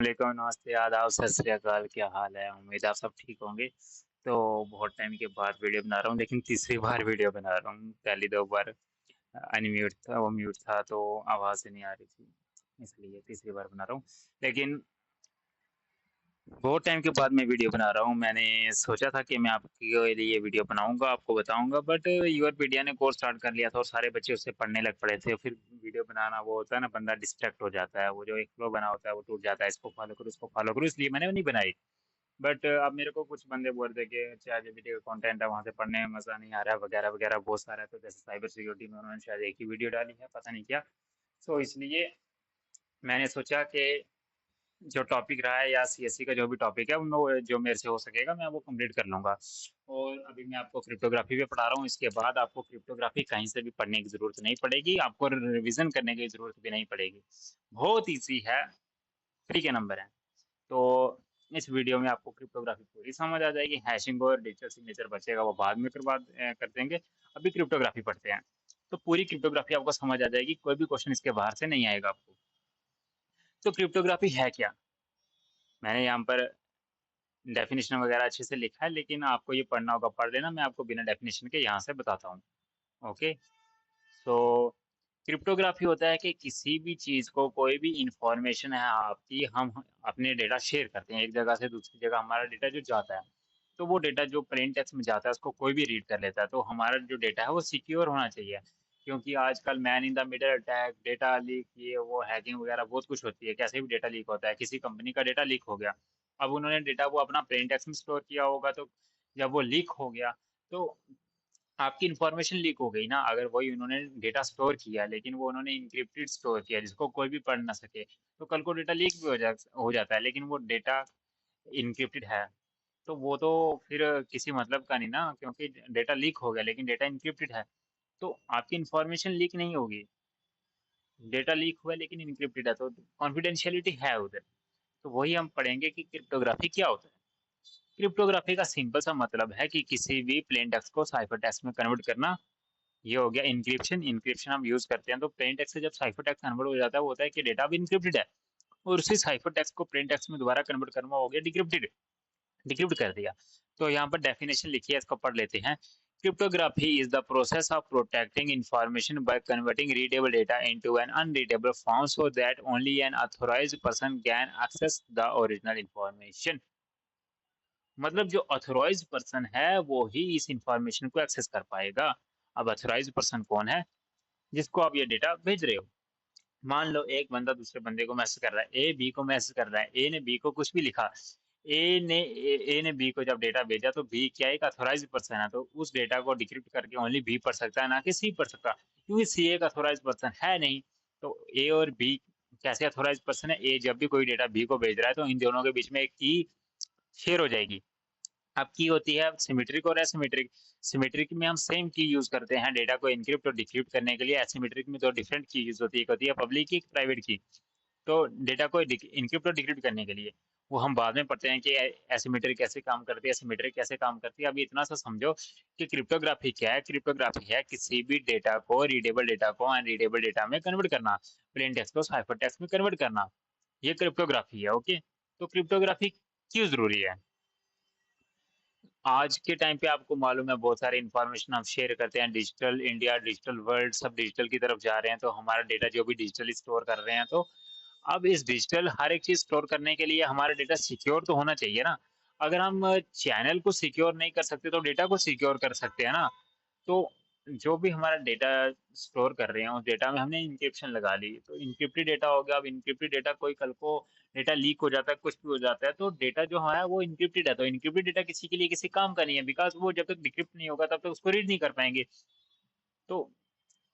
वालेकुम, नमस्ते, आदाब, सत श्री अकाल। क्या हाल है? उम्मीद आप सब ठीक होंगे। तो बहुत टाइम के बाद वीडियो बना रहा हूँ, लेकिन तीसरी बार वीडियो बना रहा हूँ। पहली दो बार अनम्यूट था, वो म्यूट था तो आवाज़ नहीं आ रही थी, इसलिए तीसरी बार बना रहा हूँ। लेकिन बहुत टाइम के बाद मैं वीडियो बना रहा हूँ। मैंने सोचा था कि मैं आपके लिए वीडियो बनाऊंगा, आपको बताऊंगा, बट यूआरपीडिया ने कोर्स स्टार्ट कर लिया था और सारे बच्चे उससे पढ़ने लग पड़े थे। फिर वीडियो बनाना वो होता है ना, बंदा डिस्ट्रैक्ट हो जाता है, वो जो एक फ्लो बना होता है वो टूट जाता है, इसको फॉलो करो उसको फॉलो करो, इसलिए मैंने नहीं बनाई। बट अब मेरे को कुछ बंदे बोल रहे थे कि चैट जीपीटी का कंटेंट है, वहाँ से पढ़ने में मज़ा नहीं आ रहा है, वगैरह वगैरह बहुत सारा है। तो जैसे साइबर सिक्योरिटी में उन्होंने शायद एक ही वीडियो डाली है, पता नहीं क्या। सो इसलिए मैंने सोचा कि जो टॉपिक रहा है या सीएससी का जो भी टॉपिक है उनमें जो मेरे से हो सकेगा मैं वो कंप्लीट कर लूँगा। और अभी मैं आपको क्रिप्टोग्राफी भी पढ़ा रहा हूँ, इसके बाद आपको क्रिप्टोग्राफी कहीं से भी पढ़ने की ज़रूरत नहीं पड़ेगी, आपको रिविज़न करने की ज़रूरत भी नहीं पड़ेगी। बहुत ईज़ी है, फ्री के नंबर हैं। तो इस वीडियो में आपको क्रिप्टोग्राफी पूरी समझ आ जाएगी। हैशिंग और डिजिटल सिग्नेचर बचेगा, वो बाद में कर देंगे। अभी क्रिप्टोग्राफी पढ़ते हैं। तो पूरी क्रिप्टोग्राफी आपको समझ आ जाएगी, कोई भी क्वेश्चन इसके बाहर से नहीं आएगा आपको। तो क्रिप्टोग्राफी है क्या? मैंने यहाँ पर डेफिनेशन वगैरह अच्छे से लिखा है, लेकिन आपको ये पढ़ना होगा, पढ़ लेना। मैं आपको बिना डेफिनेशन के यहाँ से बताता हूँ। ओके। सो क्रिप्टोग्राफी होता है कि किसी भी चीज़ को, कोई भी इंफॉर्मेशन है आपकी, हम अपने डेटा शेयर करते हैं एक जगह से दूसरी जगह। हमारा डेटा जो जाता है, तो वो डेटा जो प्लेन टेक्स्ट में जाता है उसको कोई भी रीड कर लेता है। तो हमारा जो डेटा है वो सिक्योर होना चाहिए, क्योंकि आजकल man in the middle attack, data leak, ये वो हैकिंग वगैरह बहुत कुछ होती है। कैसे भी डेटा लीक होता है, किसी कंपनी का डेटा लीक हो गया, अब उन्होंने डेटा वो अपना प्लेन टेक्स्ट में स्टोर किया होगा, तो जब वो लीक हो गया तो आपकी इन्फॉर्मेशन लीक हो गई ना। अगर वही उन्होंने डेटा स्टोर किया, लेकिन वो उन्होंने इंक्रिप्टेड स्टोर किया जिसको कोई भी पढ़ ना सके, तो कल को डेटा लीक भी हो जाता है, लेकिन वो डेटा इनक्रिप्टेड है, तो वो तो फिर किसी मतलब का नहीं ना, क्योंकि डेटा लीक हो गया लेकिन डेटा इनक्रिप्टेड है। तो आपकी इन्फॉर्मेशन लीक नहीं होगी। डेटा लीक हुआ है लेकिन इनक्रिप्टेड है, तो कॉन्फिडेंशियलिटी है उधर। तो वही हम पढ़ेंगे कि क्रिप्टोग्राफी क्या होता है। क्रिप्टोग्राफी का सिंपल सा मतलब है कि किसी भी प्लेन टेक्स्ट को साइफर टेक्स्ट में कन्वर्ट करना। ये हो गया इंक्रिप्शन। इंक्रिप्शन हम यूज करते हैं, तो प्लेन टेक्स्ट से जब साइफर टेक्स्ट कन्वर्ट हो जाता है, वो होता है कि डेटा अब इनक्रिप्टेड है, और उसी साइफर टेक्स्ट को प्लेन टेक्स्ट में दोबारा कन्वर्ट करना हो गया डिक्रिप्टेड। डिक्रिप्ट कर दिया। तो यहाँ पर डेफिनेशन लिखी है, इसको पढ़ लेते हैं। Cryptography is the process of protecting information by converting readable data into an unreadable form so that only an authorised person can access the original information. मतलब जो ऑथोराइज्ड पर्सन है वो ही इस इंफॉर्मेशन को एक्सेस कर पाएगा। अब ऑथोराइज्ड पर्सन कौन है? जिसको आप ये डेटा भेज रहे हो। मान लो एक बंदा दूसरे बंदे को मैसेज कर रहा है, ए बी को मैसेज कर रहा है, ए ने बी को कुछ भी लिखा। ए ने बी को जब डेटा भेजा, तो बी क्या एक अथोराइज पर्सन है, तो उस डेटा को डिक्रिप्ट करके ओनली बी पढ़ सकता है, ना कि सी पढ़ सकता, क्योंकि सी एक अथोराइज पर्सन है नहीं। तो ए और बी कैसे अथोराइज पर्सन है? ए जब भी कोई डेटा बी को भेज रहा है, तो इन दोनों के बीच में एक की शेयर हो जाएगी। अब की होती है सिमेट्रिक और एसिमेट्रिक। सिमेट्रिक में हम सेम की यूज करते हैं डेटा को इनक्रिप्ट और डिक्रिप्ट करने के लिए। एसिमेट्रिक में दो डिफरेंट की यूज होती है, एक होती है पब्लिक की, एक प्राइवेट की। तो डेटा को इनक्रिप्ट और डिक्रिप्ट करने के लिए वो हम बाद में पढ़ते हैं कि एसिमेट्रिक कैसे काम करती है, एसिमेट्रिक कैसे काम करती है। अभी इतना सा समझो कि क्रिप्टोग्राफी क्या है। क्रिप्टोग्राफी है किसी भी डेटा को, रीडेबल डेटा को अनरीडेबल डेटा में कन्वर्ट करना, प्लेन टेक्स्ट को साइफर टेक्स्ट में कन्वर्ट करना। ये क्रिप्टोग्राफी है। ओके। तो क्रिप्टोग्राफी क्यों जरूरी है? आज के टाइम पे आपको मालूम है बहुत सारे इंफॉर्मेशन हम शेयर करते हैं। डिजिटल इंडिया, डिजिटल वर्ल्ड, सब डिजिटल की तरफ जा रहे हैं, तो हमारा डेटा जो भी डिजिटली स्टोर कर रहे हैं, तो अब इस डिजिटल हर एक चीज स्टोर करने के लिए हमारा डेटा सिक्योर तो होना चाहिए ना। अगर हम चैनल को सिक्योर नहीं कर सकते, तो डेटा को सिक्योर कर सकते हैं ना। तो जो भी हमारा डेटा स्टोर कर रहे हैं, उस डेटा में हमने इंक्रिप्शन लगा ली, तो इंक्रिप्टेड डेटा हो गया। अब इंक्रिप्टेड डेटा कोई कल को डेटा लीक हो जाता है, कुछ भी हो जाता है, तो डेटा जो है वो इंक्रिप्टेड है, तो इंक्रिप्टेड डेटा किसी के लिए किसी काम का नहीं है, बिकॉज वो जब तक डिक्रिप्ट नहीं होगा तब तक उसको रीड नहीं कर पाएंगे। तो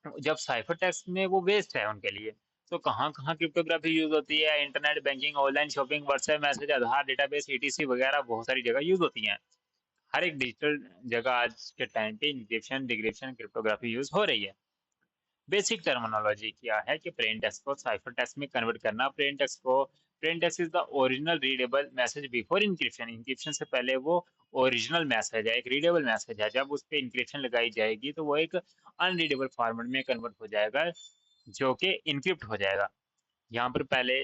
जब साइफर टेक्स्ट में वो वेस्ट है उनके लिए। तो कहाँ कहाँ क्रिप्टोग्राफी यूज होती है? Internet banking, online shopping, WhatsApp message, Aadhaar database, ETC वगैरह बहुत सारी जगह यूज होती हैं। हर एक डिजिटल जगह आज के टाइम पे इंक्रिप्शन, डिक्रिप्शन, क्रिप्टोग्राफी यूज हो रही है। बेसिक टर्मिनोलॉजी क्या है कि प्लेन टेक्स्ट को साइफर टेक्स्ट में कन्वर्ट करना। Plain text is the original readable message before encryption. Encryption से पहले वो ओरिजिनल मैसेज है, एक रीडेबल मैसेज है। जब उस पर इंक्रिप्शन लगाई जाएगी, तो वो एक अनरीडेबल फॉर्मेट में कन्वर्ट हो जाएगा, जो कि इनक्रिप्ट हो जाएगा। यहाँ पर पहले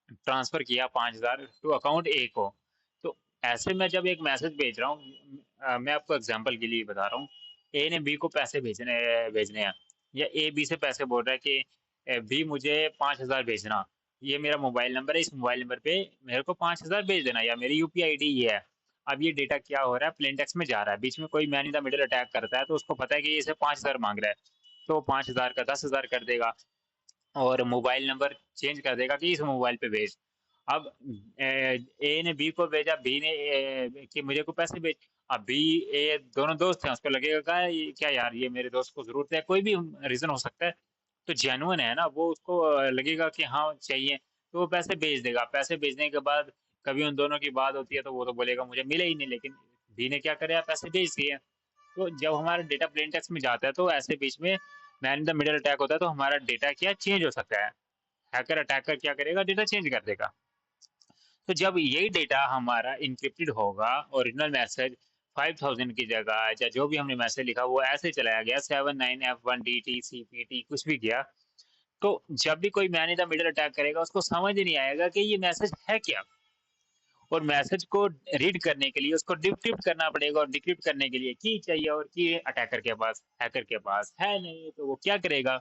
ट्रांसफर किया 5,000 टू अकाउंट ए को। तो ऐसे में जब एक मैसेज भेज रहा हूँ, मैं आपको एग्जांपल के लिए बता रहा हूँ, ए ने बी को पैसे भेजने भेजने हैं, या ए बी से पैसे बोल रहा है कि बी मुझे 5,000 भेजना, ये मेरा मोबाइल नंबर है, इस मोबाइल नंबर पे मेरे को 5,000 भेज देना, या मेरी यूपीआई आईडी ये है। अब ये डेटा क्या हो रहा है, प्लेन टेक्स्ट में जा रहा है, बीच में कोई man in the middle attack करता है तो उसको पता है कि ये इसे 5,000 मांग रहा है, तो 5,000 का 10,000 कर देगा, और मोबाइल नंबर चेंज कर देगा कि इस मोबाइल पे भेज। अब ए ने बी को भेजा, बी ने कि मुझे को पैसे भेज। अब बी ए दोनों दोस्त हैं, उसको लगेगा क्या यार, ये मेरे दोस्त को जरूरत है, कोई भी रीजन हो सकता है, तो जेन्युइन है ना वो, उसको लगेगा कि हाँ चाहिए, तो वो पैसे भेज देगा। पैसे भेजने के बाद कभी उन दोनों की बात होती है तो वो तो बोलेगा मुझे मिले ही नहीं, लेकिन बी ने क्या करे, पैसे भेज दिए। तो जब हमारा डेटा प्लेन टेक्स्ट में जाता है तो ऐसे बीच में man in the middle attack होता है, तो हमारा डेटा क्या चेंज हो सकता है, हैकर अटैकर क्या करेगा, डेटा चेंज कर देगा। तो जब यही डेटा हमारा इंक्रिप्टेड होगा, ओरिजिनल मैसेज 5,000 की जगह या जो भी हमने मैसेज लिखा वो ऐसे चलाया गया 79F1DT CPT कुछ भी किया, तो जब भी कोई man in the middle attack करेगा उसको समझ ही नहीं आएगा कि ये मैसेज है क्या, और मैसेज को रीड करने के लिए उसको डिक्रिप्ट करना पड़ेगा, और डिक्रिप्ट करने के लिए की चाहिए, और की अटैकर के पास, हैकर के पास है नहीं, तो वो क्या करेगा,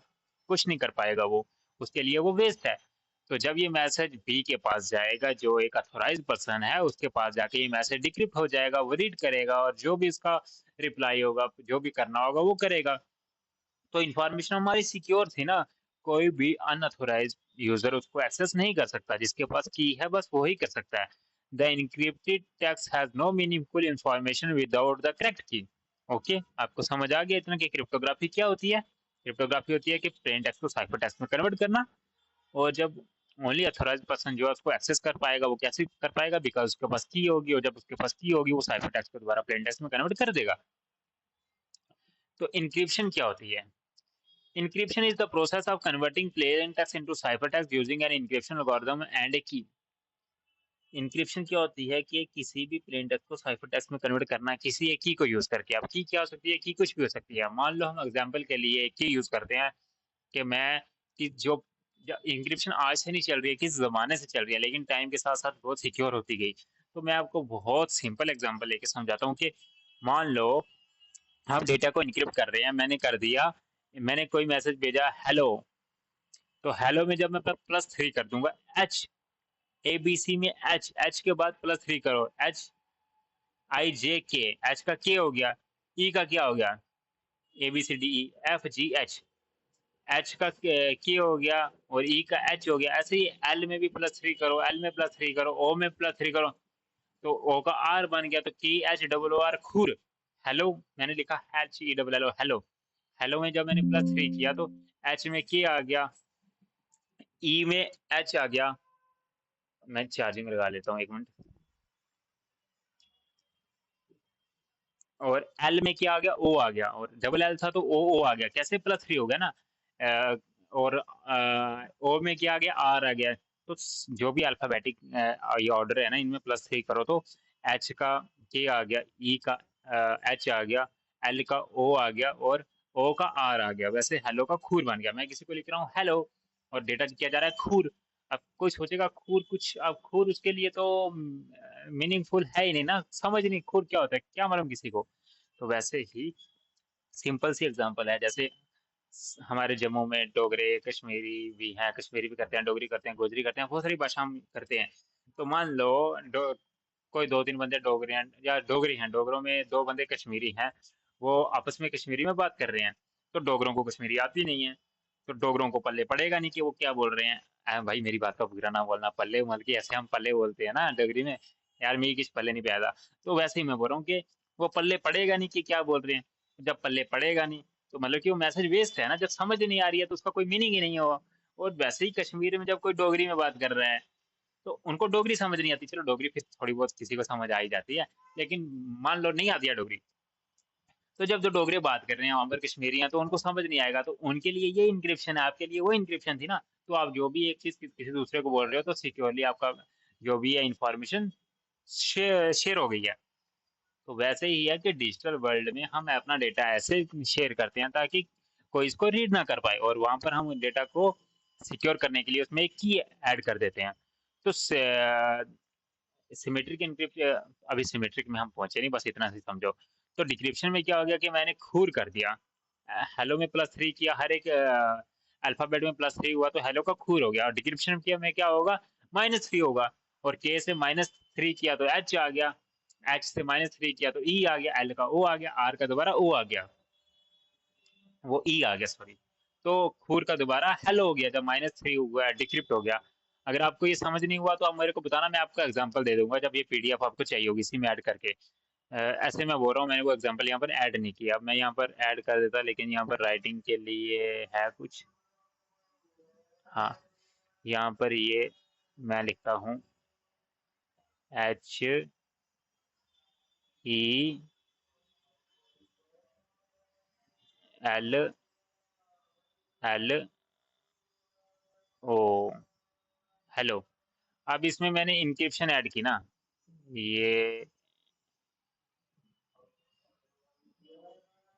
कुछ नहीं कर पाएगा वो, उसके लिए वो वेस्ट है। तो जब ये मैसेज बी के पास जाएगा, जो एक अथोराइज पर्सन है, उसके पास जाके ये मैसेज डिक्रिप्ट हो जाएगा, वो रीड करेगा, और जो भी इसका रिप्लाई होगा, जो भी करना होगा वो करेगा। तो इन्फॉर्मेशन हमारी सिक्योर थी ना, कोई भी अनअथोराइज यूजर उसको एक्सेस नहीं कर सकता, जिसके पास की है बस वो ही कर सकता है। The encrypted text has no meaningful information without the correct key. Okay, आपको समझ आ गया इतना कि क्रिप्टोग्राफी क्या होती है। क्रिप्टोग्राफी होती है कि प्लेन टेक्स्ट को साइफर टेक्स्ट में कन्वर्ट करना, और जब ओनली अथोराइज पर्सन जो है उसको एक्सेस कर पाएगा, वो कैसे कर पाएगा, बिकॉज उसके पास की होगी, और जब उसके पास की होगी वो साइफर टेक्स्ट को दोबारा प्लेन टेक्स्ट में कन्वर्ट कर देगा। तो इंक्रिप्शन क्या होती है? Encryption is the process of converting plain text into ciphertext using an encryption algorithm and a key. Encryption क्या होती है कि किसी भी प्लेन टेक्स्ट को साइफर टेक्स्ट में कन्वर्ट करना है किसी एक की को यूज करके। अब की क्या हो सकती है, की कुछ भी हो सकती है। मान लो हम एग्जांपल के लिए एक की यूज करते हैं कि मैं कि जो इंक्रिप्शन आज से नहीं चल रही है, किस जमाने से चल रही है, लेकिन टाइम के साथ साथ बहुत सिक्योर होती गई। तो मैं आपको बहुत सिंपल एग्जांपल लेके समझाता हूँ कि मान लो हम डेटा को इनक्रिप्ट कर रहे हैं, मैंने कर दिया, मैंने कोई मैसेज भेजा हेलो, तो हेलो में जब मैं +3 कर दूंगा, एच ए बी सी में एच, एच के बाद +3 करो, HIJK, एच का के हो गया, ई का क्या हो गया, ABCDEFGH, एच का के हो गया, और ई का एच हो गया। ऐसे ही एल में भी +3 करो, एल में +3 करो, ओ में +3 करो, तो ओ का आर बन गया, तो KHOOR खुर। हेलो मैंने लिखा HELLO हेलो। हेलो में जब मैंने +3 किया तो एच में के आ गया, ई में एच आ गया। मैं चार्जिंग लगा लेता हूँ 1 मिनट। और एल में क्या आ गया, ओ आ गया, और डबल एल था तो ओ आ गया, कैसे +3 हो गया ना। और ओ में क्या आ गया, आर आ गया। तो जो भी अल्फाबेटिक ये ऑर्डर है ना, इनमें +3 करो तो एच का के आ गया, ई का एच आ गया, एल का ओ आ गया, और ओ का आर आ गया। वैसे हेलो का खूर बन गया। मैं किसी को लिख रहा हूँ हेलो, और डेटा किया जा रहा है खूर। अब कोई सोचेगा खूर कुछ, अब खूर उसके लिए तो मीनिंगफुल है ही नहीं ना, समझ नहीं खूर क्या होता है, क्या मालूम किसी को। तो वैसे ही सिंपल सी एग्जांपल है, जैसे हमारे जम्मू में डोगरे कश्मीरी भी हैं, कश्मीरी भी करते हैं, डोगरी करते हैं, गोजरी करते हैं, बहुत सारी भाषा हम करते हैं। तो मान लो कोई 2-3 बंदे डोगरे हैं या डोगरी हैं, डोगरों में 2 बंदे कश्मीरी हैं, वो आपस में कश्मीरी में बात कर रहे हैं, तो डोगरों को कश्मीरी आती नहीं है, तो डोगरों को पल्ले पड़ेगा नहीं कि वो क्या बोल रहे हैं। भाई मेरी बात का बुरा ना बोलना, पल्ले मतलब कि ऐसे हम पल्ले बोलते हैं ना डोगरी में, यार मेरी किस पल्ले नहीं पैदा। तो वैसे ही मैं बोल रहा हूँ कि वो पल्ले पड़ेगा नहीं कि क्या बोल रहे हैं। जब पल्ले पड़ेगा नहीं तो मतलब कि वो मैसेज वेस्ट है ना, जब समझ नहीं आ रही है तो उसका कोई मीनिंग ही नहीं होगा। और वैसे ही कश्मीर में जब कोई डोगरी में बात कर रहा है तो उनको डोगरी समझ नहीं आती, चलो डोगरी फिर थोड़ी बहुत किसी को समझ आ ही जाती है, लेकिन मान लो नहीं आती है डोगरी, तो जब जो डोगरे बात कर रहे हैं वहां पर कश्मीरी हैं तो उनको समझ नहीं आएगा, तो उनके लिए ये इंक्रिप्शन है, आपके लिए वो इंक्रिप्शन थी ना। तो आप जो भी एक चीज किसी दूसरे को बोल रहे हो तो सिक्योरली आपका जो भी है इंफॉर्मेशन शेयर हो गई है। तो वैसे ही है कि डिजिटल वर्ल्ड में हम अपना डेटा ऐसे शेयर करते हैं ताकि कोई इसको रीड ना कर पाए, और वहां पर हम डेटा को सिक्योर करने के लिए उसमें एक की ऐड कर देते हैं। तो सिमेट्रिक इनक्रिप्ट अभी सिमेट्रिक में हम पहुंचे नहीं, बस इतना सी समझो। तो डिक्रिप्शन में क्या हो गया कि मैंने खूर कर दिया। हेलो में +3 किया, हर एक अल्फाबेट में +3 हुआ तो हेलो का खूर हो गया, और डिक्रिप्शन में क्या होगा, -3 होगा। और के से -3 किया तो एच आ गया, एच से -3 किया तो ई आ गया, एल का ओ आ गया, आर का दोबारा ओ आ गया, वो ई आ गया सॉरी। तो खूर का दोबारा हेलो हो गया जब -3 हुआ, डिक्रिप्ट हो गया। अगर आपको ये समझ नहीं हुआ तो आप मेरे को बताना, मैं आपका एग्जांपल दे दूंगा जब ये पीडीएफ आपको चाहिए होगी, इसी में ऐड करके। ऐसे मैं बोल रहा हूँ, मैंने वो एग्जांपल यहाँ पर ऐड नहीं किया, अब मैं यहाँ पर ऐड कर देता, लेकिन यहाँ पर राइटिंग के लिए है कुछ। हाँ, यहाँ पर ये मैं लिखता हूँ HELLO, हेलो। अब इसमें मैंने इंक्रिप्शन ऐड की ना, ये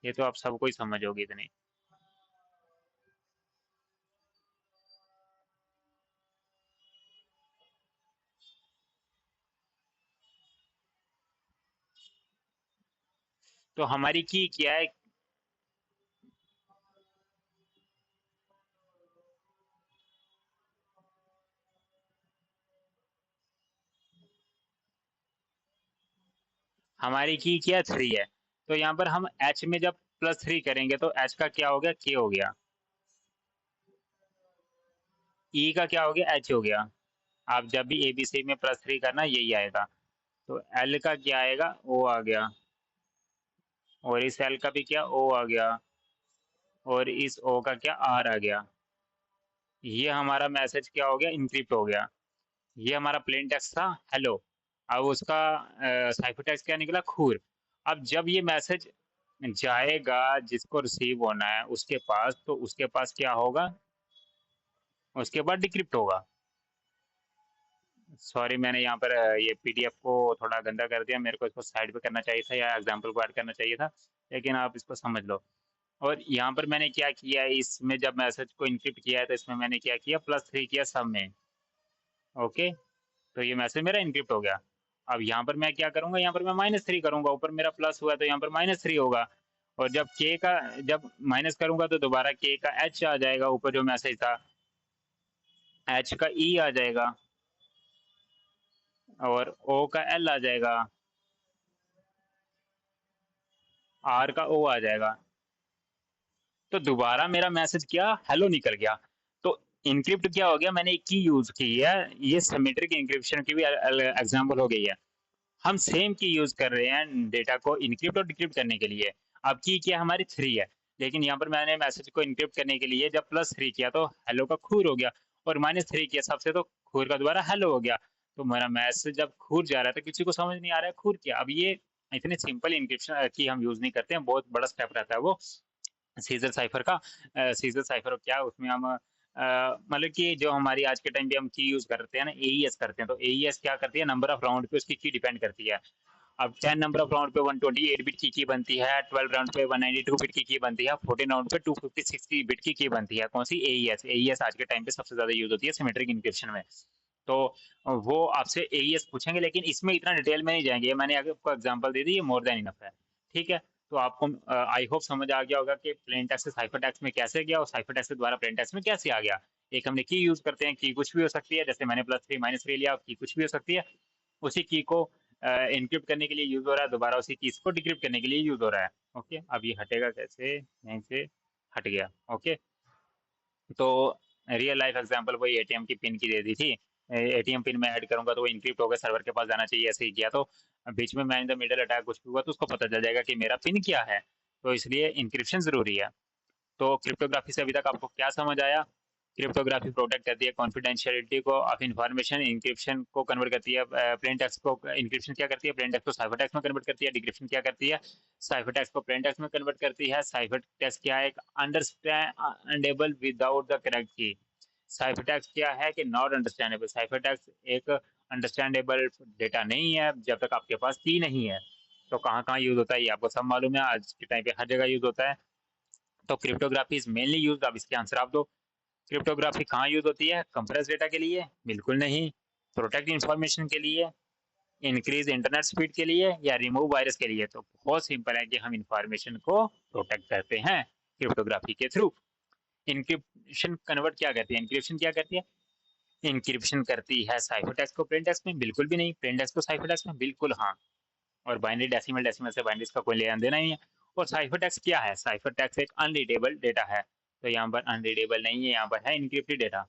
ये तो आप सबको ही समझोगे इतने। तो हमारी की क्या है, हमारी की क्या 3 है। तो यहाँ पर हम एच में जब +3 करेंगे तो एच का क्या हो गया, के हो गया। ई का क्या हो गया, एच हो गया। आप जब भी एबीसी में +3 करना यही आएगा। तो एल का क्या आएगा, ओ आ गया। और इस एल का भी क्या, ओ आ गया। और इस ओ का क्या, आर आ गया। ये हमारा मैसेज क्या हो गया, इनक्रिप्ट हो गया। ये हमारा प्लेन टेक्स्ट था हेलो। अब उसका साइफर टेक्स्ट क्या निकला, खूर। अब जब ये मैसेज जाएगा जिसको रिसीव होना है उसके पास, तो उसके पास क्या होगा, उसके बाद डिक्रिप्ट होगा। सॉरी, मैंने यहाँ पर ये पीडीएफ को थोड़ा गंदा कर दिया, मेरे को इसको साइड पे करना चाहिए था या एग्जाम्पल को ऐड करना चाहिए था, लेकिन आप इसको समझ लो। और यहाँ पर मैंने क्या किया है, इसमें जब मैसेज को इनक्रिप्ट किया है तो इसमें मैंने क्या किया, +3 किया सब में। ओके, तो ये मैसेज मेरा इनक्रिप्ट हो गया। अब यहाँ पर मैं क्या करूंगा, यहाँ पर मैं -3 करूंगा, ऊपर मेरा प्लस हुआ तो यहाँ पर -3 होगा। और जब के का, जब माइनस करूंगा तो दोबारा के का एच आ जाएगा, ऊपर जो मैसेज था एच का ई आ जाएगा, और ओ का एल आ जाएगा, आर का ओ आ जाएगा। तो दोबारा मेरा मैसेज क्या, हेलो निकल गया। तो इनक्रिप्ट क्या हो गया, मैंने एक की यूज की है। ये सिमेट्रिक इंक्रिप्शन की भी एग्जांपल हो गई है। हम सेम की यूज कर रहे हैं डेटा को इनक्रिप्ट और डिक्रिप्ट करने के लिए। अब की क्या हमारी 3 है, लेकिन यहाँ पर मैंने मैसेज को इनक्रिप्ट करने के लिए जब +3 किया तो हेलो का खूर हो गया, और -3 किया सबसे तो खूर का दोबारा हेलो हो गया। तो मेरा मैसेज जब खूर जा रहा था, किसी को समझ नहीं आ रहा है खूर क्या। अब ये इतने सिंपल इंक्रिप्शन की हम यूज नहीं करते हैं, बहुत बड़ा स्टेप रहता है वो सीजर साइफर का। सीजर साइफर क्या, उसमें हम मतलब कि जो हमारी आज के टाइम पे हम की यूज करते हैं ना, एईएस करते हैं, तो एईएस क्या करती है, नंबर ऑफ राउंड पे उसकी की डिपेंड करती है। अब 10 नंबर ऑफ राउंड पे 128 बिट की बनती है, 12 राउंड पे 192 बिट की बनती है, 14 राउंड पे 256 बिट की बनती है। कौन सी, एईएस। एईएस आज के टाइम पे सबसे ज्यादा यूज होती है सिमेट्रिक इंक्रिप्शन में। तो वो आपसे एईएस पूछेंगे, लेकिन इसमें इतना डिटेल में नहीं जाएंगे, ये मैंने आपको एग्जांपल दे दी, ये मोर देन इनफ है। ठीक है। तो आपको आई होप समझ आ गया होगा कि प्लेन टेक्स्ट से साइफर टेक्स्ट में कैसे गया, और साइफर टेक्स्ट के द्वारा प्लेन टेक्स्ट में कैसे आ गया। एक हमने की यूज करते हैं, की कुछ भी हो सकती है, जैसे मैंने +3 -3 लिया, की कुछ भी हो सकती है। उसी की को इनक्रिप्ट करने के लिए यूज हो रहा है, दोबारा उसी की को डिक्रिप्ट करने के लिए यूज हो रहा है। ओके, अब ये हटेगा कैसे, यहीं से हट गया। ओके, तो रियल लाइफ एग्जांपल वही एटीएम की पिन की दे दी थी। एटीएम पिन में ऐड करूंगा तो वो इनक्रिप्ट होकर सर्वर के पास जाना चाहिए, ऐसे ही किया तो बीच में man in the middle attack कुछ भी हुआ तो उसको पता चल जाएगा कि मेरा पिन क्या है। तो इसलिए इंक्रिप्शन जरूरी है। तो क्रिप्टोग्राफी से अभी तक आपको क्या समझ आया। क्रिप्टोग्राफी प्रोटेक्ट करती है कॉन्फिडेंशियलिटी को ऑफ इंफॉर्मेशन, इंक्रिप्शन को कन्वर्ट करती है प्लेन टेक्स्ट को। इंक्रिप्शन क्या करती है, प्लेन टेक्स्ट को साइफर टेक्स्ट में कन्वर्ट करती है। डिक्रिप्शन क्या करती है, साइफर टेक्स्ट को प्लेन टेक्स्ट में कन्वर्ट करती है। साइफर टेक्स्ट क्या है, एक अंडरस्टैंडेबल विदाउट द करेक्ट की। साइफर टेक्स्ट क्या है कि नॉट अंडरस्टैंडेबल। साइफर टेक्स्ट एक अंडरस्टैंडेबल डेटा नहीं है जब तक आपके पास की नहीं है। तो कहाँ कहाँ यूज होता है ये आपको सब मालूम है, आज के टाइम पे हर जगह यूज होता है। तो क्रिप्टोग्राफी इज मेनली यूज, अब इसके आंसर आप दो। क्रिप्टोग्राफी कहाँ यूज होती है, कंप्रेस डेटा के लिए, बिल्कुल नहीं। प्रोटेक्ट इंफॉर्मेशन के लिए, इंक्रीज इंटरनेट स्पीड के लिए, या रिमूव वायरस के लिए? तो बहुत सिंपल है कि हम इंफॉर्मेशन को प्रोटेक्ट करते हैं क्रिप्टोग्राफी के थ्रू। इंक्रिप्शन कन्वर्ट क्या करती है, इंक्रिप्शन क्या करती है? इंक्रिप्शन करती है साइफर टेक्स्ट को प्लेन टेक्स्ट में? बिल्कुल भी नहीं। प्लेन टेक्स्ट को साइफर टेक्स्ट में? बिल्कुल हाँ। और बाइनरी डेसिमल, डेसिमल से बाइनरीज का कोई लेना देना नहीं है। और साइफर टेक्स्ट क्या है? साइफर टेक्स्ट एक अनरीडेबल डेटा है। तो यहाँ पर अनरीडेबल नहीं है, यहाँ पर है इनक्रिप्टेड डेटा।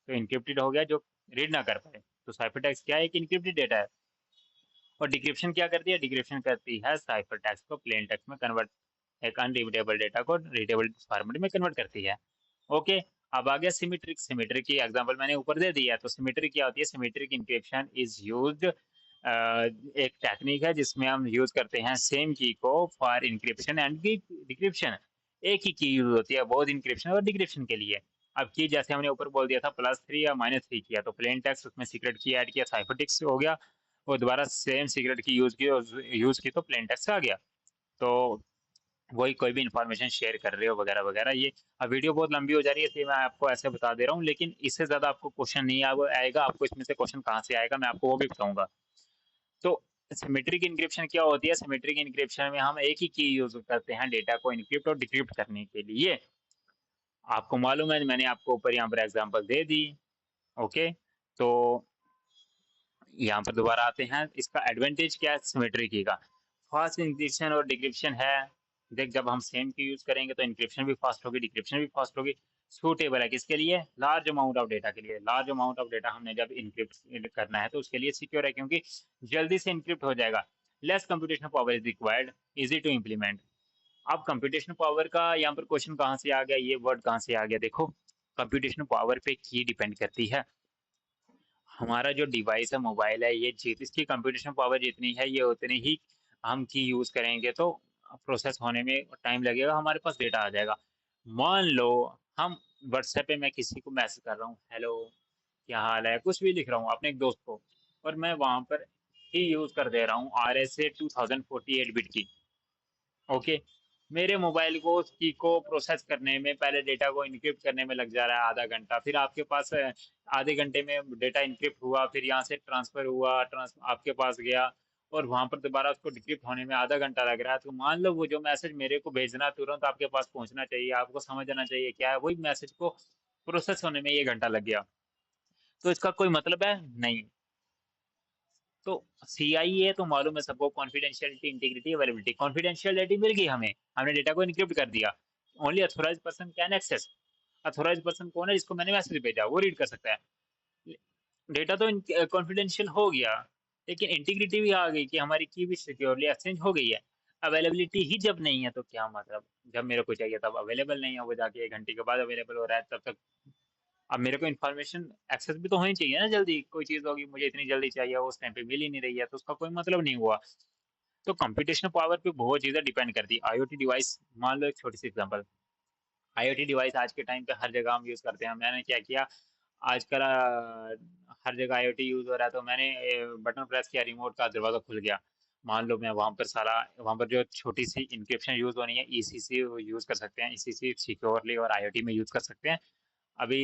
तो इनक्रिप्टेड हो गया जो रीड ना कर पाए। तो साइफर टेक्स्ट क्या है? एक इनक्रिप्टेड डेटा है। और डिक्रिप्शन क्या करती है? डिक्रिप्शन करती है साइफर टेक्स्ट को प्लेन टेक्स्ट में कन्वर्ट, एक अनरीडेबल डेटा को रीडेबल फॉर्मेट में कन्वर्ट करती है। ओके। अब आ गया सिमेट्रिक। सिमेट्रिक की एग्जांपल मैंने ऊपर दे दिया है। तो सिमेट्रिक क्या होती है? सिमेट्रिक इंक्रिप्शन इज यूज्ड, एक टेक्निक है जिसमें हम यूज करते हैं सेम की को फॉर इंक्रिप्शन एंड डिक्रिप्शन। एक ही की यूज होती है बोथ इंक्रिप्शन और डिक्रिप्शन के लिए। अब की जैसे हमने ऊपर बोल दिया था +3 या -3 किया, तो प्लेन टेक्स्ट उसमें सीक्रेट की ऐड किया, साइफर टेक्स्ट हो गया। और दोबारा सेम सीक्रेट की यूज की तो प्लेन टेक्स्ट आ गया। तो वही कोई भी इंफॉर्मेशन शेयर कर रहे हो वगैरह वगैरह। ये अब वीडियो बहुत लंबी हो जा रही है इसलिए मैं आपको ऐसे बता दे रहा हूँ, लेकिन इससे ज़्यादा आपको क्वेश्चन नहीं आएगा। आपको इसमें से क्वेश्चन कहाँ से आएगा मैं आपको वो भी बताऊंगा। तो सिमेट्रिक इंक्रिप्शन क्या होती है? सिमेट्रिक इंक्रिप्शन में हम एक ही की यूज करते हैं डेटा को इनक्रिप्ट और डिक्रिप्ट करने के लिए। आपको मालूम है, मैंने आपको ऊपर यहाँ पर एग्जांपल दे दी। ओके। तो यहाँ पर दोबारा आते हैं, इसका एडवांटेज क्या है सिमेट्री की का? फास्ट इंक्रिप्शन और डिक्रिप्शन है। देख, जब हम सेम की यूज करेंगे तो इंक्रिप्शन भी फास्ट होगी, डिक्रिप्शन भी फास्ट होगी। सूटेबल है किसके लिए? लार्ज अमाउंट ऑफ डेटा के लिए। लार्ज अमाउंट ऑफ डेटा हमने जब इंक्रिप्ट करना है तो उसके लिए सिक्योर है, क्योंकि जल्दी से इंक्रिप्ट हो जाएगा। Less computational power is required, easy to implement. अब कंप्यूटेशनल पावर का यहाँ पर क्वेश्चन कहाँ से आ गया, ये वर्ड कहाँ से आ गया? देखो, कंप्यूटेशनल पावर पे की डिपेंड करती है। हमारा जो डिवाइस है, मोबाइल है, ये जीत इसकी कंप्यूटेशन पावर जितनी है, ये उतनी ही हम की यूज़ करेंगे तो प्रोसेस होने में टाइम लगेगा, हमारे पास डेटा आ जाएगा। मान लो हम व्हाट्सएप पे मैं किसी को मैसेज कर रहा हूँ, हेलो क्या हाल है, कुछ भी लिख रहा हूँ अपने एक दोस्त को, और मैं वहाँ पर ही यूज़ कर दे रहा हूँ RSA 2048 बिट की। ओके। मेरे मोबाइल को उसकी को प्रोसेस करने में, पहले डेटा को इनक्रिप्ट करने में लग जा रहा है आधा घंटा, फिर आपके पास आधे घंटे में डेटा इनक्रिप्ट हुआ, फिर यहाँ से ट्रांसफर हुआ, आपके पास गया, और वहां पर दोबारा उसको डिक्रिप्ट होने में आधा घंटा लग रहा है। तो मान लो वो जो मैसेज मेरे को भेजना है तुरंत आपके पास पहुंचना चाहिए, आपको समझ आना चाहिए क्या है, वही मैसेज को प्रोसेस होने में 1 घंटा लग गया। तो इसका कोई मतलब है नहीं। तो CIA तो मालूम है सबको, कॉन्फिडेंशियलिटी, इंटीग्रिटी, अवेलेबिलिटी। कॉन्फिडेंशियलिटी मिल गई हमें, हमने डेटा को इनक्रिप्ट कर दिया। Only authorise person can access. Authorise person कौन है? जिसको मैंने मैसेज भेजा वो रीड कर सकता है। डेटा तो कॉन्फिडेंशियल हो गया, लेकिन इंटीग्रिटी भी आ गई कि हमारी की भी सिक्योरली एक्सचेंज हो गई है। अवेलेबिलिटी ही जब नहीं है तो क्या मतलब? जब मेरे को चाहिए तब अवेलेबल नहीं है, वो जाके 1 घंटे के बाद अवेलेबल हो रहा है, तब तक अब मेरे को इन्फॉर्मेशन एक्सेस भी तो होनी चाहिए ना, जल्दी कोई चीज़ होगी मुझे इतनी जल्दी चाहिए, वो उस टाइम पे मिल ही नहीं रही है, तो उसका कोई मतलब नहीं हुआ। तो कंप्यूटेशनल पावर पे बहुत चीज़ें डिपेंड करती है। IoT डिवाइस, मान लो एक छोटी सी एग्जांपल, IoT डिवाइस आज के टाइम पे हर जगह हम यूज़ करते हैं। मैंने क्या किया, आजकल हर जगह IoT यूज़ हो रहा है, तो मैंने बटन प्रेस किया, रिमोट का दरवाज़ा खुल गया। मान लो मैं वहाँ पर सारा, वहाँ पर जो छोटी सी इंक्रिप्शन यूज़ होनी है, ECC यूज़ कर सकते हैं, ECC सिक्योरली और IoT में यूज़ कर सकते हैं। अभी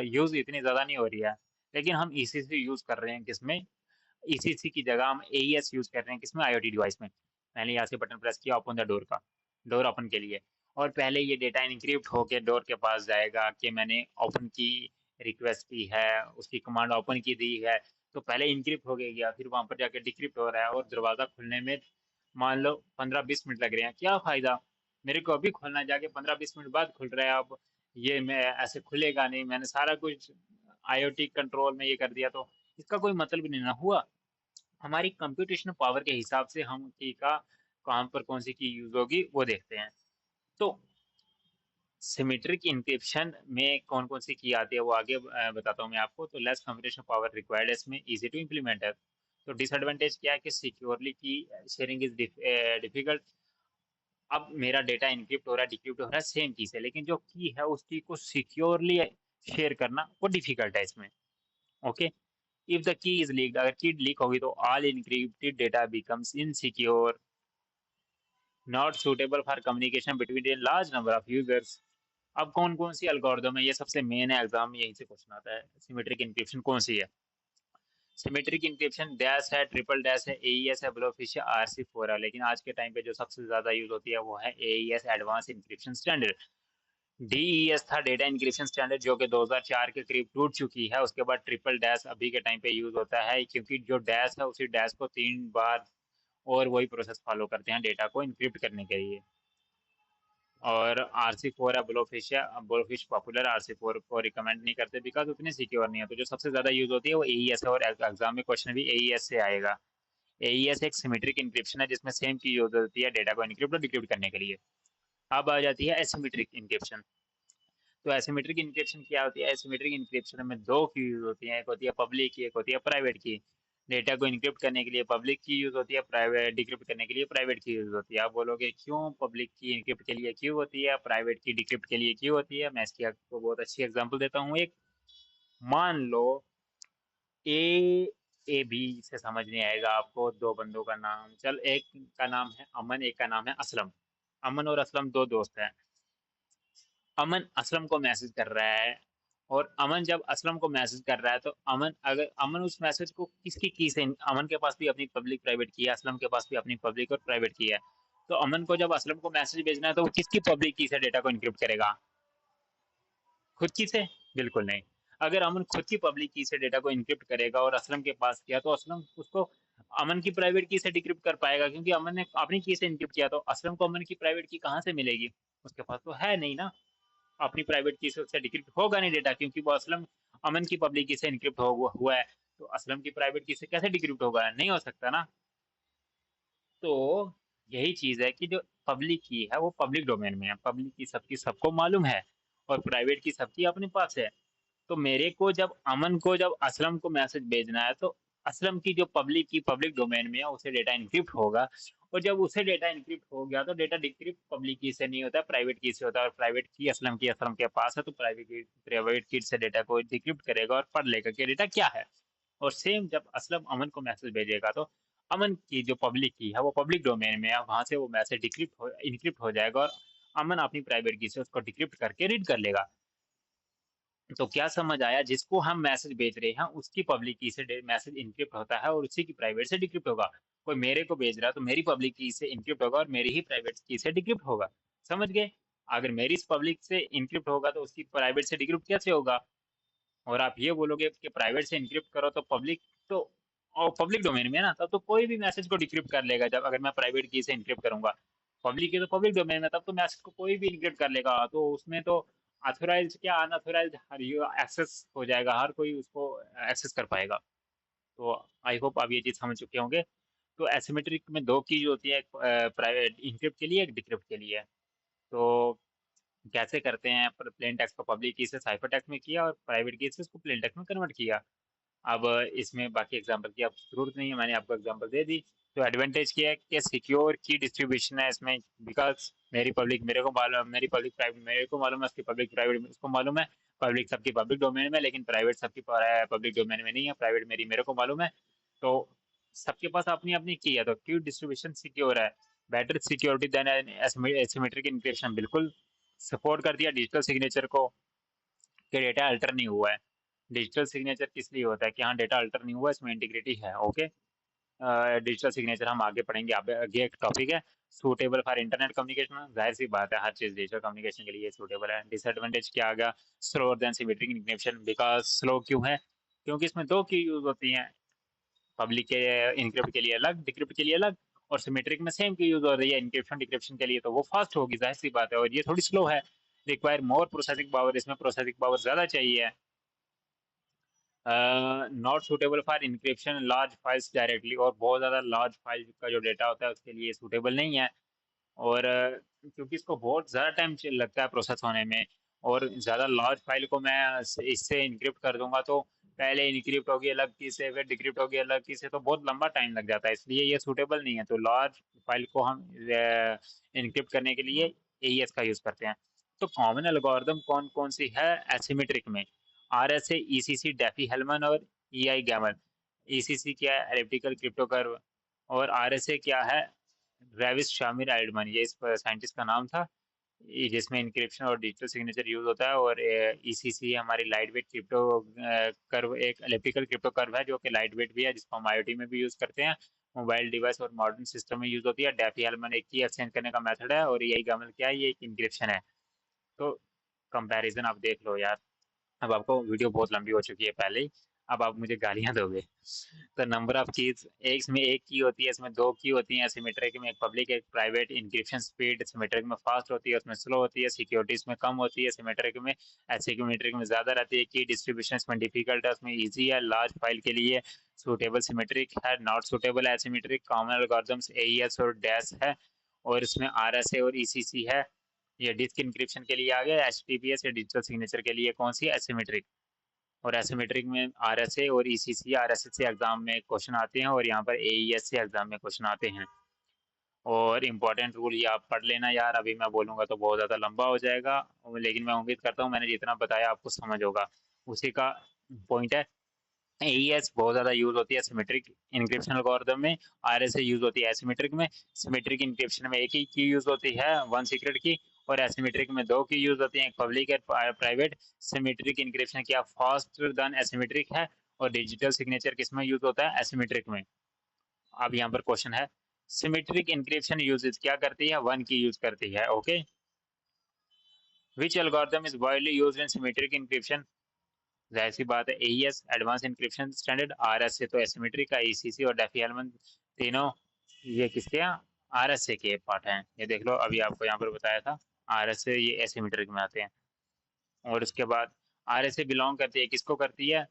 यूज़ इतनी ज़्यादा नहीं हो रही है, लेकिन हम ECC यूज़ कर रहे हैं किसमें? ECC की जगह हम AES यूज़ कर रहे हैं किसमें? IoT डिवाइस में। मैंने यहाँ से बटन प्रेस किया, ओपन द डोर का, डोर ओपन के लिए, और पहले ये डेटा इनक्रिप्ट होके डोर के पास जाएगा कि मैंने ओपन की रिक्वेस्ट की है, उसकी कमांड ओपन की दी है, तो पहले इनक्रिप्ट हो गया, फिर वहाँ पर जाके डिक्रिप्ट हो रहा है, और दरवाज़ा खुलने में मान लो 15-20 मिनट लग रहे हैं। क्या फ़ायदा? मेरे को अभी खोलना है, जाके 15-20 मिनट बाद खुल रहा है। अब ये मैं ऐसे खुलेगा नहीं, मैंने सारा कुछ IoT कंट्रोल में ये कर दिया, तो इसका कोई मतलब नहीं ना हुआ। हमारी कंप्यूटेशनल पावर के हिसाब से हम की का कहाँ पर कौन सी की यूज होगी वो देखते हैं। तो सिमेट्रिक इंक्रिप्शन में कौन कौन सी की आती है वो आगे बताता हूँ मैं आपको। तो लेस कंप्यूटेशनल पावर रिक्वायर्ड है, इसमें इजी टू इम्प्लीमेंट है। तो डिसएडवांटेज क्या है कि सिक्योरली की शेयरिंग इज डिफिकल्ट। अब मेरा डेटा इनक्रिप्ट हो रहा है, डिक्रिप्ट हो रहा है सेम की से, लेकिन जो की है उस की को सिक्योरली शेयर करना वो डिफिकल्ट है इसमें। Okay. If the key is leaked, अगर की लीक होगी तो all encrypted data becomes insecure, not suitable for communication between a large number of users. अब कौन कौन सी एल्गोरिदम है, ये सबसे मेन है, एग्जाम में यहीं से क्वेश्चन आता है, सिमेट्रिक इंक्रिप्शन कौन सी है? सिमेट्रिक इंक्रिप्शन डैश है, ट्रिपल डैश है, एईएस है, ब्लोफिश है, RC4 है। लेकिन आज के टाइम पे जो सबसे ज्यादा यूज होती है वो है AES, advance encryption standard. DES था, डेटा इंक्रिप्शन स्टैंडर्ड, जो कि 2004 के करीब टूट चुकी है। उसके बाद ट्रिपल डैश अभी के टाइम पे यूज होता है, क्योंकि जो डैश है उसी डैश को 3 बार और वही प्रोसेस फॉलो करते हैं डेटा को इनक्रिप्ट करने के लिए। और RC4 है, ब्लोफिश है। ब्लोफिश पॉपुलर, RC4 को रिकमेंड नहीं करते बिकॉज उतनी सिक्योर नहीं है। तो जो सबसे ज्यादा यूज होती है वो एईएस है, और एग्जाम में क्वेश्चन भी एईएस से आएगा। एईएस एक सिमेट्रिक इंक्रिप्शन है जिसमें सेम की यूज होती है डेटा को इनक्रिप्ट और डिक्रिप्ट करने के लिए। अब आ जाती है एसिमेट्रिक इंक्रिप्शन। तो एसिमेट्रिक इंक्रिप्शन क्या होती है? एसिमेट्रिक इंक्रिप्शन में दो की यूज होती है, एक होती है पब्लिक की, एक होती है प्राइवेट की। डेटा को इनक्रिप्ट करने के लिए पब्लिक की यूज होती है, प्राइवेट डिक्रिप्ट करने के लिए प्राइवेट की यूज होती है। आप बोलोगे क्यों पब्लिक की इनक्रिप्ट के लिए क्यों होती है, प्राइवेट की डिक्रिप्ट के लिए क्यों होती है? मैं इसकी आपको बहुत अच्छी एग्जांपल देता हूँ। एक मान लो ए, ए बी से समझ नहीं आएगा आपको, दो बंदों का नाम, चल एक का नाम है अमन, एक का नाम है असलम। अमन और असलम दो दोस्त हैं। अमन असलम को मैसेज कर रहा है, और अमन जब असलम को मैसेज कर रहा है तो अमन, अगर अमन उस मैसेज को किसकी की से, अमन के पास भी अपनी पब्लिक प्राइवेट की है, असलम के पास भी अपनी पब्लिक और प्राइवेट की है। तो अमन को जब असलम को मैसेज भेजना है तो वो किसकी पब्लिक की से डेटा को इनक्रिप्ट करेगा? खुद की से? बिल्कुल नहीं। अगर अमन खुद की पब्लिक की से डेटा को इनक्रिप्ट करेगा और असलम के पास किया, तो असलम उसको अमन की प्राइवेट की से डिक्रिप्ट कर पाएगा, क्योंकि अमन ने अपनी की से इनक्रिप्ट किया। तो असलम को अमन की प्राइवेट की कहाँ से मिलेगी? उसके पास तो है नहीं ना। अपनी प्राइवेट की से उससे डिक्रिप्ट होगा नहीं डेटा, क्योंकि वो असलम अमन की पब्लिक की से इनक्रिप्ट हुआ है। तो असलम की प्राइवेट की से कैसे डिक्रिप्ट होगा? नहीं हो सकता ना। तो यही चीज है कि जो पब्लिक की है वो पब्लिक डोमेन में है, पब्लिक की सबकी सबको मालूम है, और प्राइवेट की सबकी अपने पास है। तो मेरे को जब अमन को जब असलम को मैसेज भेजना है, तो असलम की जो पब्लिक की पब्लिक डोमेन में है उसे डेटा इनक्रिप्ट होगा। और जब उसे डेटा इनक्रिप्ट हो गया तो डेटा डिक्रिप्ट पब्लिक की से नहीं होता, प्राइवेट की से होता है। और प्राइवेट की असलम के पास है, तो प्राइवेट की से डेटा को डिक्रिप्ट करेगा और पढ़ लेगा कि डेटा क्या है। और सेम जब असलम अमन को मैसेज भेजेगा, तो अमन की जो पब्लिक की है वो पब्लिक डोमेन में है, वहां से वो मैसेज इनक्रिप्ट हो जाएगा, और अमन अपनी प्राइवेट की से उसको डिक्रिप्ट करके रीड कर लेगा। तो क्या समझ आया? जिसको हम मैसेज भेज रहे हैं उसकी पब्लिक की से मैसेज इनक्रिप्ट होता है, और उसी की प्राइवेट से डिक्रिप्ट होगा। कोई मेरे को भेज रहा है तो मेरी पब्लिक की से इनक्रिप्ट होगा और मेरी ही प्राइवेट की से डिक्रिप्ट होगा। समझ गए? अगर मेरी पब्लिक से इनक्रिप्ट होगा तो उसकी प्राइवेट से डिक्रिप्ट कैसे होगा? और आप ये बोलोगे कि प्राइवेट से इनक्रिप्ट करो तो पब्लिक, तो और पब्लिक डोमेन में है ना, तब तो कोई भी मैसेज को डिक्रिप्ट कर लेगा। जब अगर मैं प्राइवेट की से इनक्रिप्ट करूंगा, पब्लिक की तो पब्लिक डोमेन में, तब तो मैसेज को कोई भी इनक्रिप्ट कर लेगा। तो उसमें तो अथोराइज क्या अनअथोराइज हर एक्सेस हो जाएगा, हर कोई उसको एक्सेस कर पाएगा। तो आई होप आप ये चीज समझ चुके होंगे। तो एसिमेट्रिक में दो की होती है, एक प्राइवेट इनक्रिप्ट के लिए, एक डिक्रिप्ट के लिए। तो कैसे करते हैं? प्लेन टेक्स्ट को पब्लिक की से साइफर टेक्स्ट में किया, और प्राइवेट की से उसको प्लेन टेक्स्ट में कन्वर्ट किया। अब इसमें बाकी एग्जांपल की आप जरूरत नहीं है, मैंने आपको एग्जांपल दे दी। तो एडवांटेज क्या है कि सिक्योर की डिस्ट्रीब्यूशन है इसमें, बिकॉज मेरी पब्लिक मेरे को मालूम, मेरी पब्लिक प्राइवेट मेरे को मालूम है, उसकी पब्लिक प्राइवेट उसको मालूम है। पब्लिक सबकी पब्लिक डोमेन में, लेकिन प्राइवेट सबकी पब्लिक डोमेन में नहीं है। प्राइवेट मेरी मेरे को मालूम है। तो सबके पास अपनी अपनी की है, तो क्यू डिस्ट्रीब्यूशन सिक्योर है। Better security than asymmetric encryption, बिल्कुल सपोर्ट कर दिया डिजिटल सिग्नेचर को, कि डेटा अल्टर नहीं हुआ है। डिजिटल सिग्नेचर किस लिए होता है? कि हाँ डेटा अल्टर नहीं हुआ, इसमें इंटीग्रिटी है। ओके, डिजिटल सिग्नेचर हम आगे पढ़ेंगे। आगे एक टॉपिक है सूटेबल फॉर इंटरनेट कम्युनिकेशन। जाहिर सी बात है हर चीज डिजिटल कम्युनिकेशन के लिए सूटेबल है। डिसएडवांटेज क्या आ गया? Slower than symmetric encryption. Because slow क्यों है? क्योंकि इसमें दो की यूज होती हैं, पब्लिक के इनक्रिप्ट के लिए अलग, डिक्रिप्ट के लिए अलग। और सिमेट्रिक में सेम की यूज हो रही है इनक्रिप्शन डिक्रिप्शन के लिए, तो वो फास्ट होगी, जाहिर सी बात है। और ये थोड़ी स्लो है, रिक्वायर मोर प्रोसेसिंग पावर, इसमें प्रोसेसिंग पावर ज्यादा चाहिए। Not suitable for encryption large files directly, और बहुत ज़्यादा लार्ज फाइल का जो डेटा होता है उसके लिए सूटेबल नहीं है। और क्योंकि इसको बहुत ज़्यादा टाइम लगता है प्रोसेस होने में, और ज़्यादा लार्ज फाइल को मैं इससे इनक्रिप्ट कर दूंगा, तो पहले इनक्रिप्ट होगी अलग की से, फिर डिक्रिप्ट होगी अलग की से, तो बहुत लंबा टाइम लग जाता है, इसलिए ये सूटेबल नहीं है। तो लार्ज फाइल को हम इनक्रिप्ट करने के लिए एईएस का यूज़ करते हैं। तो कॉमन एल्गोरिदम कौन कौन सी है एसिमेट्रिक में? RSA, ECC, डेफी हेलमन और EI गैमल। ECC क्या है? Elliptical crypto curve. और RSA क्या है? रेविस शामिर आइडमन, ये इस साइंटिस्ट का नाम था। जिसमें इंक्रिप्शन और डिजिटल सिग्नेचर यूज होता है। और ईसीसी हमारी लाइट वेट क्रिप्टो कर्व, एक एलिप्टिकल क्रिप्टो कर्व है जो कि लाइट वेट भी है, जिसको हम आईओटी में भी यूज करते हैं, मोबाइल डिवाइस और मॉडर्न सिस्टम में यूज होती है। डेफी एक की एक्सचेंज करने का मेथड है, और यही गमल क्या है, ये एक इंक्रिप्शन है। तो कंपैरिजन आप देख लो यार। अब आपको वीडियो बहुत लंबी हो चुकी है पहले ही, अब आप मुझे गालियां दोगे। तो नंबर ऑफ कीज, एक इसमें एक की होती है, इसमें दो की होती है। सिमेट्रिक में एक पब्लिक एक प्राइवेट। इंक्रिप्शन स्पीड सिमेट्रिक में फास्ट होती है, उसमें स्लो होती है। सिक्योरिटी इसमें कम होती है, सिमेट्रिक में। एसिमेट्रिक में ज्यादा रहती है। की डिस्ट्रीब्यूशन इसमें डिफिकल्ट है, उसमें ईजी है। लार्ज फाइल के लिए सूटेबल सिमेट्रिक है, not suitable asymmetric. Common algorithms AES और डैश है। और इसमें आरएसए और ईसीसी है। ये डिस्क इंक्रिप्शन के लिए आ गया। एचटीटीपीएस या डिजिटल सिग्नेचर के लिए कौन सी, एसिमेट्रिक। और एसिमेट्रिक में आरएसए और ईसीसी। आरएसए से एग्जाम में क्वेश्चन आते हैं, और यहाँ पर एईएस से एग्जाम में क्वेश्चन आते हैं। और इम्पोर्टेंट रूल ये आप पढ़ लेना यार, अभी मैं बोलूंगा तो बहुत ज़्यादा लंबा हो जाएगा। लेकिन मैं उम्मीद करता हूँ मैंने जितना बताया आपको समझ होगा, उसी का पॉइंट है। एईएस बहुत ज़्यादा यूज होती है सिमेट्रिक इंक्रिप्शन एल्गोरिथम में। आरएसए यूज होती है एसिमेट्रिक में। सिमेट्रिक इंक्रिप्शन में एक ही की यूज होती है, वन सीक्रेट की। और एसिमेट्रिक में दो की यूज होती है, एक पब्लिक और प्राइवेट। सिमेट्रिक इंक्रिप्शन क्या फास्टर देन एसिमेट्रिक है। और डिजिटल सिग्नेचर किस में यूज होता है, एसिमेट्रिक में। अब यहाँ पर क्वेश्चन है, सिमेट्रिक इंक्रिप्शन यूजेस क्या करती है, वन की यूज करती है। Okay, which algorithm is widely used in symmetric encryption. जाहिर सी बात है AES, advance encryption standard. RSA तो एसिमेट्रिक का, ईसीसी और डेफी-हेलमन तीनों ये किसके हैं, आरएसए के पार्ट हैं। ये देख लो, अभी आपको यहाँ पर बताया था, आरएसए ये एसिमेट्रिक में आते हैं। और उसके बाद आरएसए बिलोंग करती है, किसको करती है,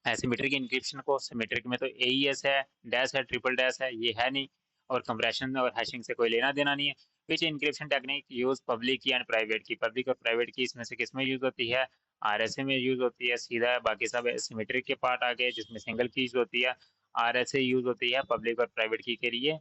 एसिमेट्रिक इंक्रिप्शन को। सिमेट्रिक में तो एईएस है, डैश है, ट्रिपल डैश है, ये है नहीं। और कंप्रेशन और हैशिंग से कोई लेना देना नहीं है। विच इंक्रिप्शन टेक्निक यूज पब्लिक की एंड प्राइवेट की। पब्लिक और प्राइवेट की इसमें से किस में यूज होती है, आरएसए में यूज होती है सीधा है। बाकी सब सिमेट्रिक के पार्ट आ गए, जिसमें सिंगल की यूज होती है। आरएसए यूज होती है पब्लिक और प्राइवेट की के लिए।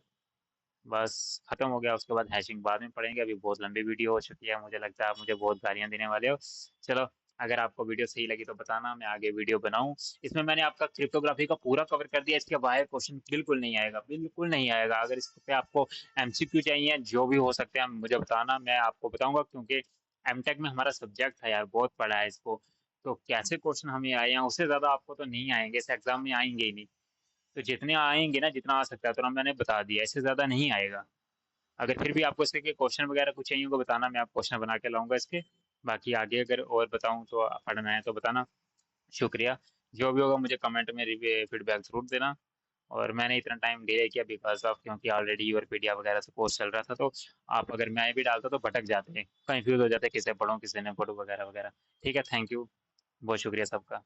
बस खत्म हो गया। उसके बाद हैशिंग बाद में पढ़ेंगे, अभी बहुत लंबी वीडियो हो चुकी है, मुझे लगता है आप मुझे बहुत गालियां देने वाले हो। चलो, अगर आपको वीडियो सही लगी तो बताना, मैं आगे वीडियो बनाऊं। इसमें मैंने आपका क्रिप्टोग्राफी का पूरा कवर कर दिया, इसके बाहर क्वेश्चन बिल्कुल नहीं आएगा, बिल्कुल नहीं आएगा। अगर इस पे आपको एमसीक्यू चाहिए, जो भी हो सकते हैं मुझे बताना, मैं आपको बताऊंगा। क्योंकि एमटेक में हमारा सब्जेक्ट था यार, बहुत पढ़ा है इसको। तो कैसे क्वेश्चन हमें आए हैं, उससे ज्यादा आपको तो नहीं आएंगे, इस एग्जाम में आएंगे ही नहीं। तो जितने आएंगे ना, जितना आ सकता है तो मैंने बता दिया, इससे ज्यादा नहीं आएगा। अगर फिर भी आपको इसके क्वेश्चन वगैरह कुछ चाहिए होगा बताना, मैं आप क्वेश्चन बना के लाऊंगा इसके। बाकी आगे अगर और बताऊं तो पढ़ना है तो बताना। शुक्रिया। जो भी होगा मुझे कमेंट में फीडबैक जरूर देना। और मैंने इतना टाइम डिले किया बिकॉज ऑफ, क्योंकि ऑलरेडी यूरपीडिया वगैरह से कोर्स चल रहा था। तो आप अगर मैं भी डालता तो भटक जाते हैं, कंफ्यूज हो जाते हैं, किसे पढ़ूं किसे नहीं पढ़ूं वगैरह वगैरह। ठीक है, थैंक यू, बहुत शुक्रिया सबका।